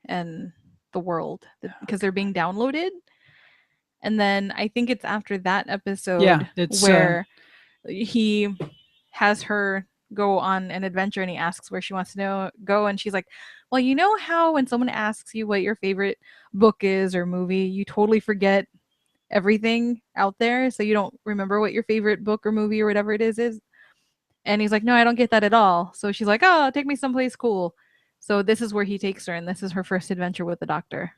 and the world because they're being downloaded. And then I think it's after that episode where he has her go on an adventure and he asks where she wants to go, and she's like, well, you know how when someone asks you what your favorite book is or movie, you totally forget everything out there, so you don't remember what your favorite book or movie or whatever it is. And he's like, no, I don't get that at all. So she's like, oh, take me someplace cool. So this is where he takes her, and this is her first adventure with the Doctor.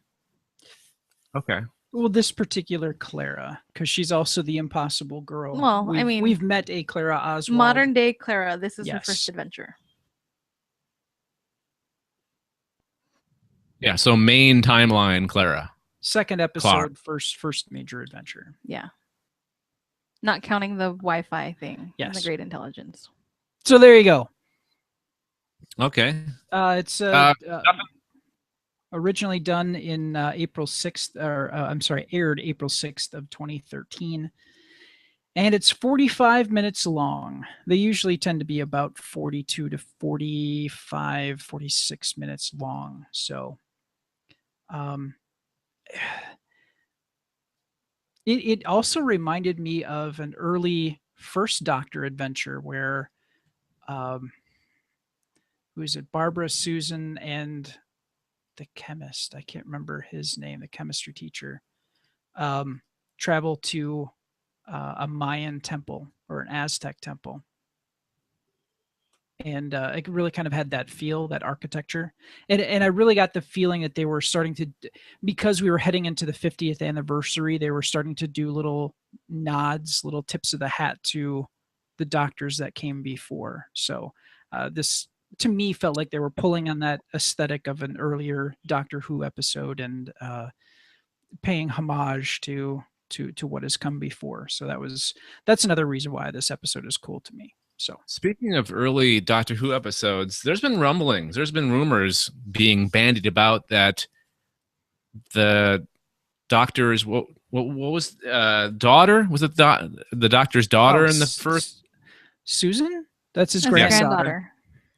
Okay. Well, this particular Clara, because she's also the impossible girl. Well, I mean, we've met a Clara Oswald. Modern day Clara. This is her first adventure. Yeah, so main timeline, Clara. Second episode, first major adventure. Yeah. Not counting the Wi-Fi thing. Yes. And the Great Intelligence. So there you go. Okay. It's originally done in April 6th, or I'm sorry, aired April 6th of 2013. And it's 45 minutes long. They usually tend to be about 42 to 45, 46 minutes long. So it also reminded me of an early First Doctor adventure where who is it? Barbara, Susan, and the chemist, I can't remember his name, the chemistry teacher, travel to a Mayan temple or an Aztec temple. And it really kind of had that feel, that architecture. And I really got the feeling that they were starting to, because we were heading into the 50th anniversary, they were starting to do little nods, little tips of the hat to the Doctors that came before. So this, to me, felt like they were pulling on that aesthetic of an earlier Doctor Who episode and paying homage to what has come before. So that's another reason why this episode is cool to me. So speaking of early Doctor Who episodes, there's been rumblings, there's been rumors being bandied about that the Doctor's what was daughter? Was it the Doctor's daughter in the first? Susan? That's his granddaughter.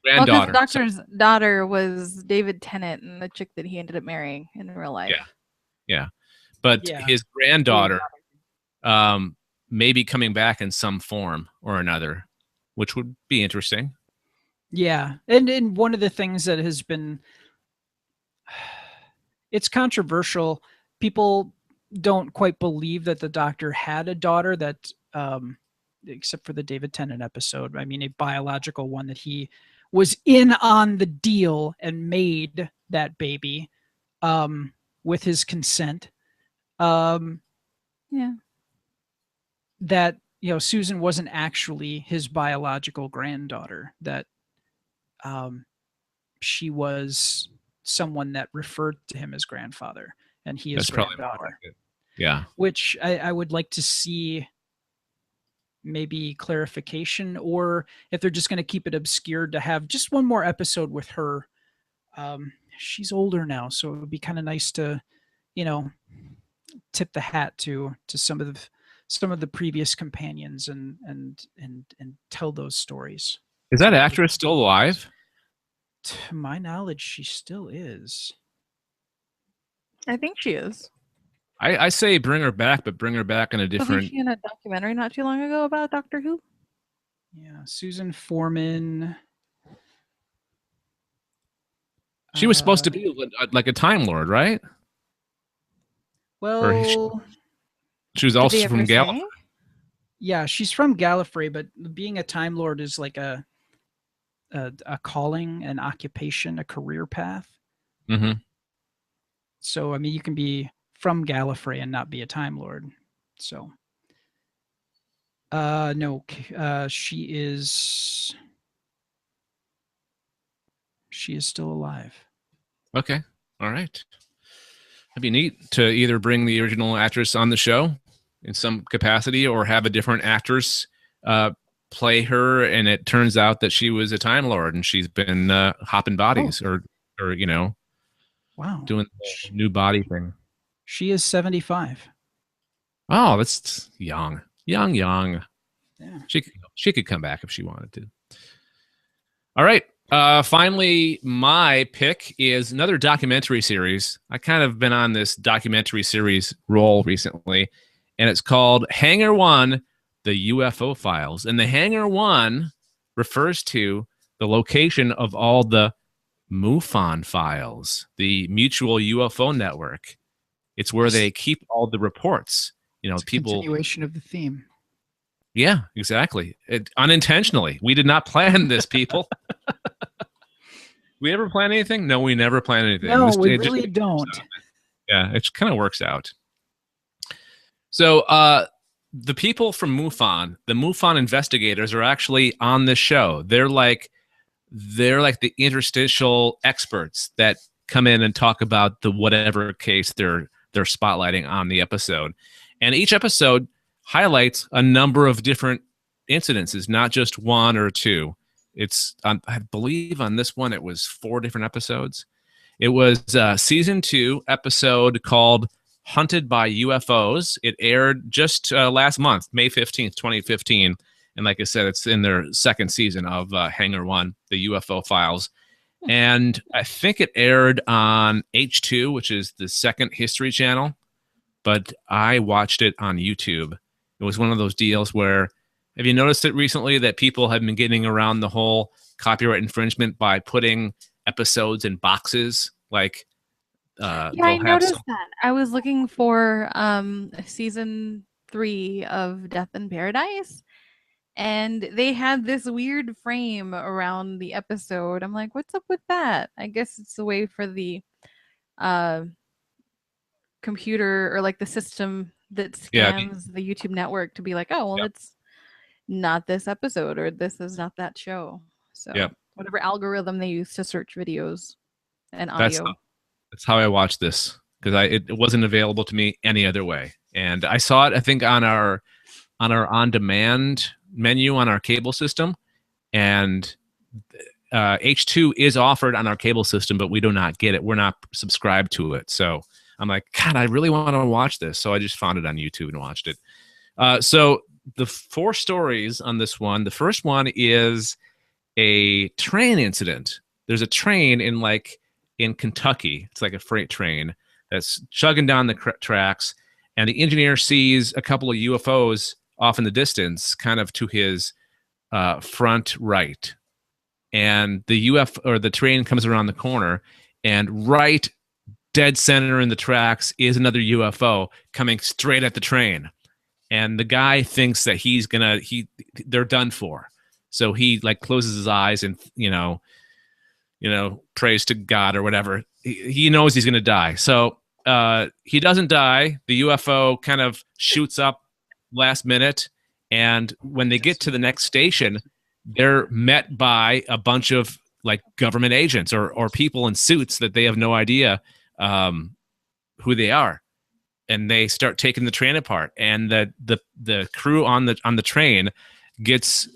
Well, because the Doctor's daughter was David Tennant and the chick that he ended up marrying in real life. Yeah. But his granddaughter may be coming back in some form or another, which would be interesting. Yeah. And one of the things that has been, it's controversial. People don't quite believe that the Doctor had a daughter that, except for the David Tennant episode. I mean, a biological one that he was in on the deal and made that baby with his consent. Yeah. That, Susan wasn't actually his biological granddaughter, that she was someone that referred to him as grandfather, and he is granddaughter. Yeah. Which I would like to see maybe clarification, or if they're just going to keep it obscured, to have just one more episode with her. She's older now, so it would be kind of nice to, tip the hat to some of the previous companions and tell those stories. Is that actress still alive? To my knowledge, she still is. I think she is. I say bring her back, but bring her back in a different. Wasn't she in a documentary not too long ago about Doctor Who? Yeah, Susan Foreman. She was supposed to be like a Time Lord, right? Well, she was also from Gallifrey. Yeah, she's from Gallifrey, but being a Time Lord is like a a calling, an occupation, a career path. Mm-hmm. So, I mean, you can be from Gallifrey and not be a Time Lord. So, no, she is still alive. Okay. All right. That'd be neat to either bring the original actress on the show in some capacity or have a different actress play her, and it turns out that she was a Time Lord and she's been hopping bodies or you know, wow, doing the new body thing. She is 75. Oh, that's young. Yeah. She could come back if she wanted to. All right. Finally, my pick is another documentary series. I kind of been on this documentary series roll recently, and it's called Hangar 1, The UFO Files. And the Hangar 1 refers to the location of all the MUFON files, the Mutual UFO Network. It's where they keep all the reports. You know, It's a people. Continuation of the theme. Yeah, exactly. Unintentionally. We did not plan this, people. We ever plan anything? No, we never plan anything. No, we really don't. Yeah, it kind of works out. So the people from MUFON, the MUFON investigators, are actually on this show. They're like the interstitial experts that come in and talk about the whatever case they're spotlighting on the episode. And each episode highlights a number of different incidences, not just one or two. It's, I believe on this one, it was 4 different episodes. It was season 2 episode called Hunted by UFOs. It aired just last month, May 15th, 2015. And like I said, it's in their 2nd season of Hangar 1, the UFO Files. And I think it aired on H2, which is the 2nd History Channel. But I watched it on YouTube. It was one of those deals where, have you noticed it recently that people have been getting around the whole copyright infringement by putting episodes in boxes? Like, yeah, I noticed that. I was looking for season 3 of Death in Paradise, and they had this weird frame around the episode. I'm like, what's up with that? I guess it's a way for the computer or like the system that scans the YouTube network to be like, oh, well, it's not this episode, or this is not that show. So whatever algorithm they use to search videos and audio. That's how I watched this, because it wasn't available to me any other way. And I saw it, I think, on our on-demand menu on our cable system, and H2 is offered on our cable system, but we do not get it. We're not subscribed to it. So I'm like, God, I really want to watch this. So I just found it on YouTube and watched it. So the 4 stories on this one. The first one is a train incident. There's a train in Kentucky. It's like a freight train that's chugging down the tracks, and the engineer sees a couple of UFOs off in the distance, kind of to his front right. And the train comes around the corner, and right dead center in the tracks is another UFO coming straight at the train. And the guy thinks that they're done for. So he closes his eyes and, prays to God or whatever. He knows he's going to die. So he doesn't die. The UFO kind of shoots up last minute. And when they get to the next station, they're met by a bunch of government agents or people in suits that they have no idea who they are. And they start taking the train apart, and the crew on the train gets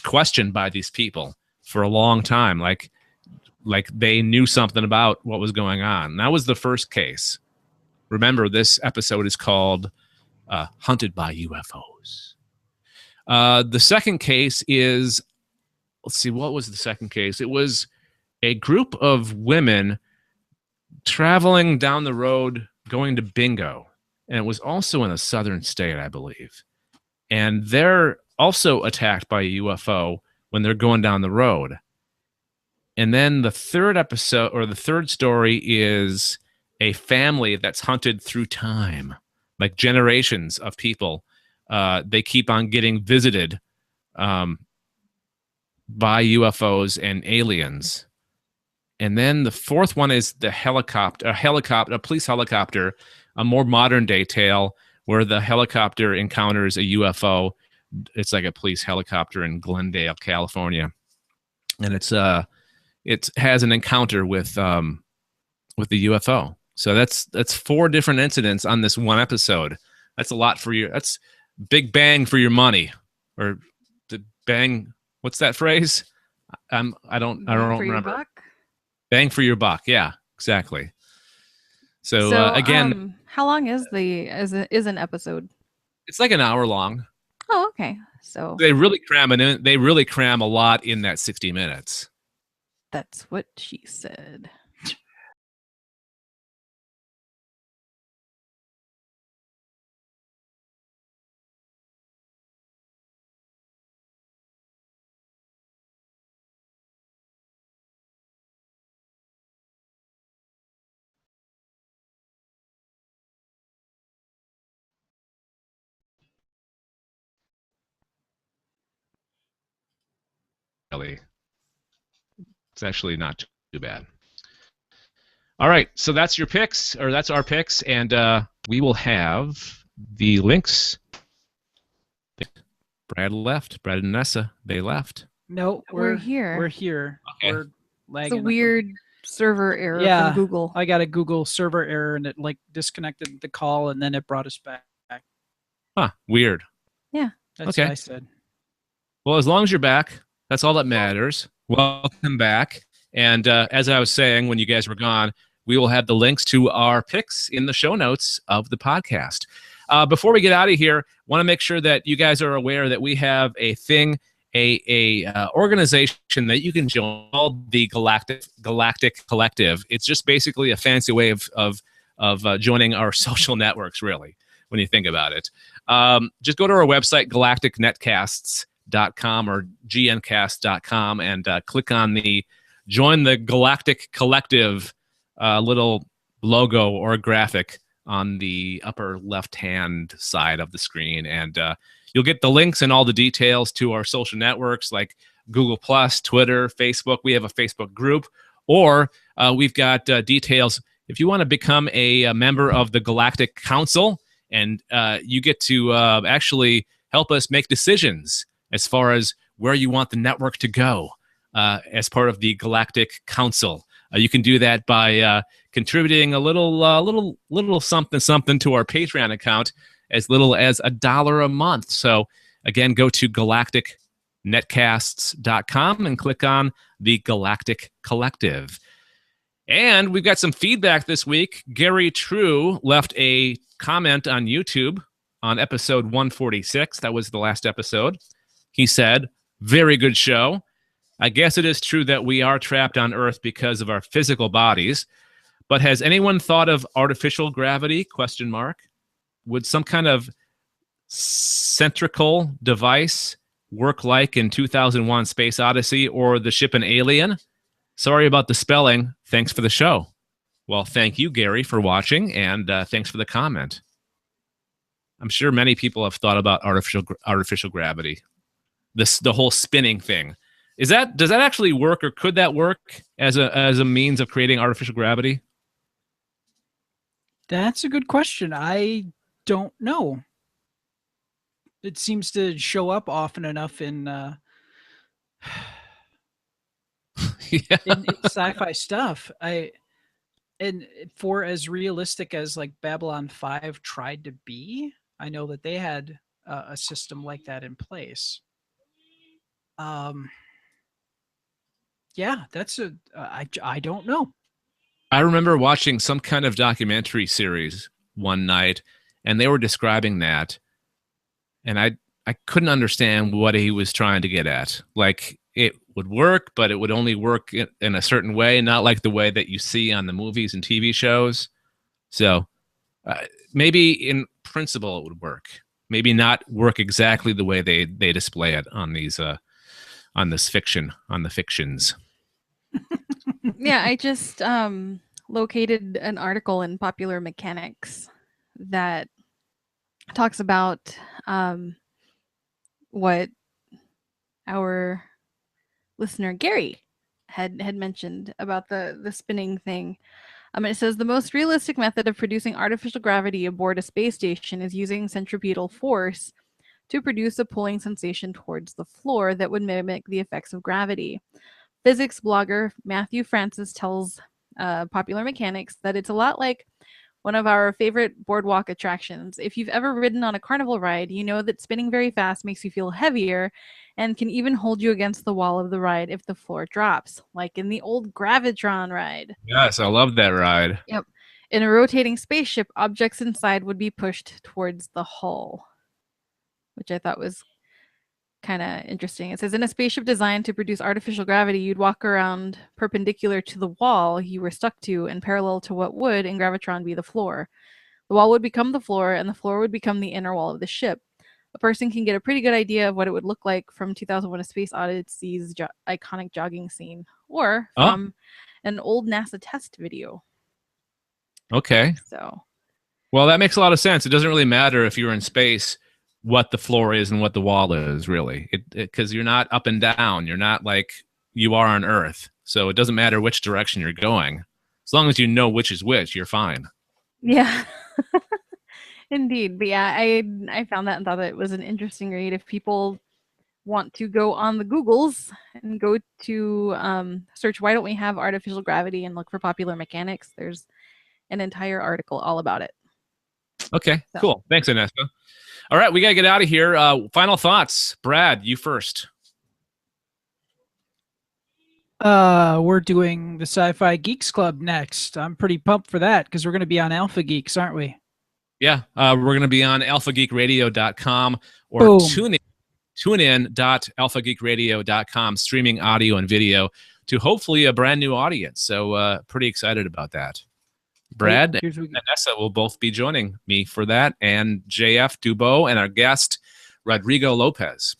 questioned by these people for a long time, like they knew something about what was going on. And that was the first case. Remember, this episode is called Hunted by UFOs. The second case is, let's see, what was the second case? It was a group of women traveling down the road going to bingo. And it was also in a southern state, I believe. And they're also attacked by a UFO when they're going down the road. And then the third episode, or the third story, is a family that's hunted through time, like generations of people. They keep on getting visited by UFOs and aliens. And then the fourth one is the a police helicopter, a more modern day tale where the helicopter encounters a UFO. It's like a police helicopter in Glendale, California, and it has an encounter with the UFO. So that's 4 different incidents on this one episode. That's a lot for you. That's big bang for your money, or the bang. What's that phrase? I don't remember. Buck? Bang for your buck. Yeah, exactly. So, again, how long is an episode? it's like an hour long. Oh, okay. So They really cram it in. They really cram a lot in that 60 minutes. that's what she said. Really, it's actually not too bad. All right, so that's your picks, or that's our picks, and we will have the links. Brad left. Brad and Nessa, they left. No, We're here. We're here. Okay. We're It's lagging. a weird server error Yeah, from Google. I got a Google server error and it like disconnected the call and then it brought us back. Huh? Weird. That's Okay. what I said. Well, as long as you're back, that's all that matters. Welcome back. And as I was saying when you guys were gone, we will have the links to our picks in the show notes of the podcast. Before we get out of here, want to make sure that you guys are aware that we have a thing, a organization that you can join called the Galactic Collective. It's just basically a fancy way of joining our social networks, really, when you think about it. Just go to our website, galacticnetcasts.com or gncast.com, and click on the Join the Galactic Collective little logo or graphic on the upper left-hand side of the screen. And you'll get the links and all the details to our social networks like Google+, Twitter, Facebook. We have a Facebook group. Or we've got details if you want to become a member of the Galactic Council, and you get to actually help us make decisions as far as where you want the network to go as part of the Galactic Council. You can do that by contributing a little something to our Patreon account, as little as $1 a month. So again, go to galacticnetcasts.com and click on the Galactic Collective. And we've got some feedback this week. Gary True left a comment on YouTube on episode 146. That was the last episode. He said, "Very good show. I guess it is true that we are trapped on Earth because of our physical bodies, but has anyone thought of artificial gravity? ? Would some kind of centrical device work like in 2001 Space Odyssey or the ship an Alien? Sorry about the spelling. Thanks for the show." Well, thank you, Gary, for watching, and thanks for the comment. I'm sure many people have thought about artificial gravity. The whole spinning thing. Does that actually work, or could that work as a means of creating artificial gravity? That's a good question. I don't know. It seems to show up often enough in Yeah. in sci-fi stuff. And for as realistic as like Babylon 5 tried to be, I know that they had a system like that in place. Yeah, that's I don't know. I remember watching some kind of documentary series one night, and they were describing that, and I couldn't understand what he was trying to get at. Like, it would work, but it would only work in a certain way, not like the way that you see on the movies and TV shows. So maybe in principle it would work. Maybe not work exactly the way they display it on these on the fictions. Yeah, I just located an article in Popular Mechanics that talks about what our listener Gary had mentioned about the spinning thing. And it says the most realistic method of producing artificial gravity aboard a space station is using centripetal force to produce a pulling sensation towards the floor that would mimic the effects of gravity. Physics blogger Matthew Francis tells Popular Mechanics that it's a lot like one of our favorite boardwalk attractions. If you've ever ridden on a carnival ride, you know that spinning very fast makes you feel heavier and can even hold you against the wall of the ride if the floor drops, like in the old Gravitron ride. Yes, I love that ride. Yep. In a rotating spaceship, objects inside would be pushed towards the hull, which I thought was kind of interesting. It says in a spaceship designed to produce artificial gravity, you'd walk around perpendicular to the wall you were stuck to and parallel to what would in Gravitron be the floor. The wall would become the floor and the floor would become the inner wall of the ship. A person can get a pretty good idea of what it would look like from 2001: A Space Odyssey's iconic jogging scene or from an old NASA test video. Okay. So, well, that makes a lot of sense. It doesn't really matter if you're in space what the floor is and what the wall is, really, because you're not up and down. You're not like you are on Earth, so it doesn't matter which direction you're going. As long as you know which is which, you're fine. Yeah, indeed. But yeah, I found that and thought that it was an interesting read. If people want to go on the Googles and go to search "Why don't we have artificial gravity" and look for Popular Mechanics, there's an entire article all about it. Okay, cool. Thanks, Inessa. All right, we got to get out of here. Final thoughts. Brad, you first. We're doing the Sci-Fi Geeks Club next. I'm pretty pumped for that because we're going to be on Alpha Geeks, aren't we? Yeah, we're going to be on alphageekradio.com or tunein.alphageekradio.com, streaming audio and video to hopefully a brand new audience. So pretty excited about that. Brad and Vanessa will both be joining me for that, and JF Dubois and our guest, Rodrigo Lopez.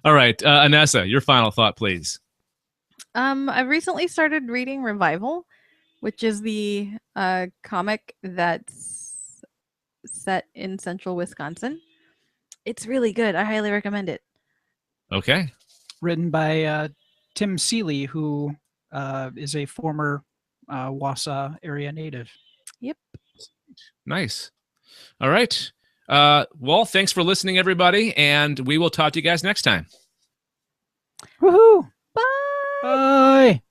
All right, Anessa, your final thought, please. I've recently started reading Revival, which is the comic that's set in central Wisconsin. It's really good. I highly recommend it. Okay. Written by Tim Seeley, who is a former Wausau area native. Yep. Nice. All right. Well, thanks for listening, everybody, and we will talk to you guys next time. Woohoo! Bye! Bye!